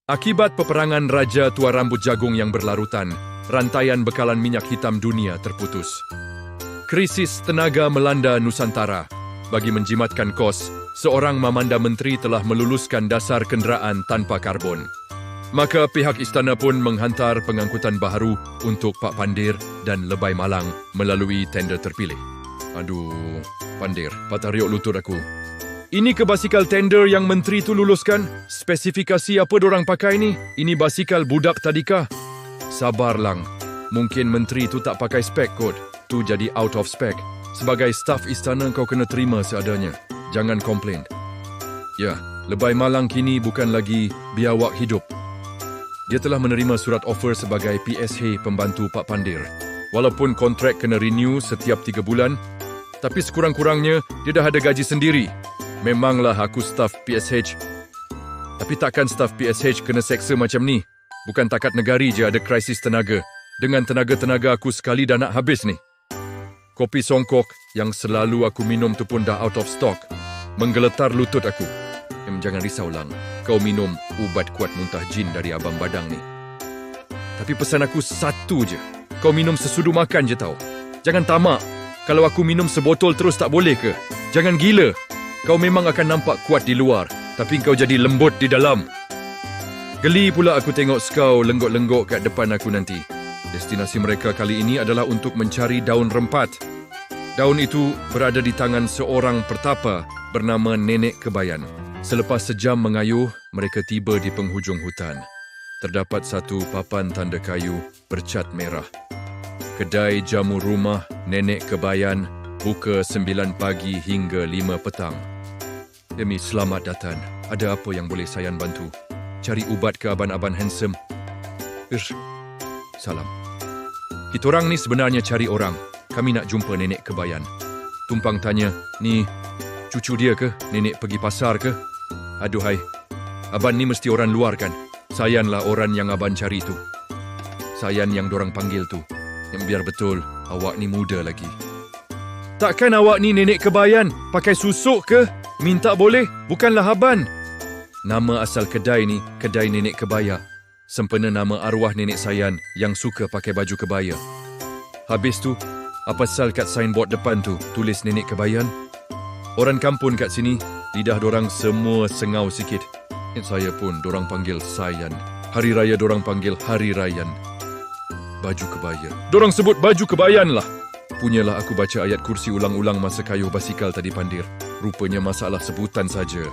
Akibat peperangan Raja Tua Rambut Jagung yang berlarutan, rantaian bekalan minyak hitam dunia terputus. Krisis tenaga melanda Nusantara. Bagi menjimatkan kos, seorang Mamanda Menteri telah meluluskan dasar kenderaan tanpa karbon. Maka pihak istana pun menghantar pengangkutan baharu untuk Pak Pandir dan Lebay Malang melalui tender terpilih. Aduh, Pandir, patah riuk lutut aku. Ini ke basikal tender yang menteri tu luluskan? Spesifikasi apa dorang pakai ni? Ini basikal budak tadika? Sabar lang. Mungkin menteri tu tak pakai spek kot. Tu jadi out of spec. Sebagai staf istana kau kena terima seadanya. Jangan komplain. Ya, Lebay Malang kini bukan lagi biawak hidup. Dia telah menerima surat offer sebagai PSH pembantu Pak Pandir. Walaupun kontrak kena renew setiap 3 bulan, tapi sekurang-kurangnya dia dah ada gaji sendiri. Memanglah aku staf PSH. Tapi takkan staf PSH kena seksa macam ni? Bukan takat negari je ada krisis tenaga. Dengan tenaga-tenaga aku sekali dah nak habis ni. Kopi songkok yang selalu aku minum tu pun dah out of stock. Menggeletar lutut aku. Jangan risau lang. Kau minum ubat kuat muntah jin dari Abang Badang ni. Tapi pesan aku satu je. Kau minum sesudu makan je tau. Jangan tamak. Kalau aku minum sebotol terus tak boleh ke? Jangan gila. Kau memang akan nampak kuat di luar, tapi kau jadi lembut di dalam. Geli pula aku tengok kau lenggok-lenggok kat depan aku nanti. Destinasi mereka kali ini adalah untuk mencari daun rempat. Daun itu berada di tangan seorang pertapa bernama Nenek Kebayan. Selepas sejam mengayuh, mereka tiba di penghujung hutan. Terdapat satu papan tanda kayu bercat merah. Kedai jamu rumah Nenek Kebayan buka 9 pagi hingga 5 petang. Demi selamat datang. Ada apa yang boleh saya bantu? Cari ubat ke aban-aban handsome? Salam. Kita orang ni sebenarnya cari orang. Kami nak jumpa Nenek Kebayan. Tumpang tanya, ni cucu dia ke? Nenek pergi pasar ke? Aduhai, aban ni mesti orang luar kan? Sayanlah orang yang aban cari tu. Sayan yang dorang panggil tu. Yang biar betul, awak ni muda lagi. Takkan awak ni Nenek Kebayan? Pakai susuk ke? Minta boleh? Bukanlah Aban. Nama asal kedai ni, Kedai Nenek Kebaya. Sempena nama arwah Nenek Sayan yang suka pakai baju kebaya. Habis tu, apa sal kat signboard depan tu tulis Nenek Kebayan? Orang kampung kat sini, lidah dorang semua sengau sikit. Saya pun dorang panggil Sayan. Hari Raya dorang panggil Hari Rayan. Baju kebaya. Dorang sebut baju kebayan lah. Punyalah aku baca ayat kursi ulang-ulang masa kayuh basikal tadi Pandir. Rupanya masalah sebutan saja.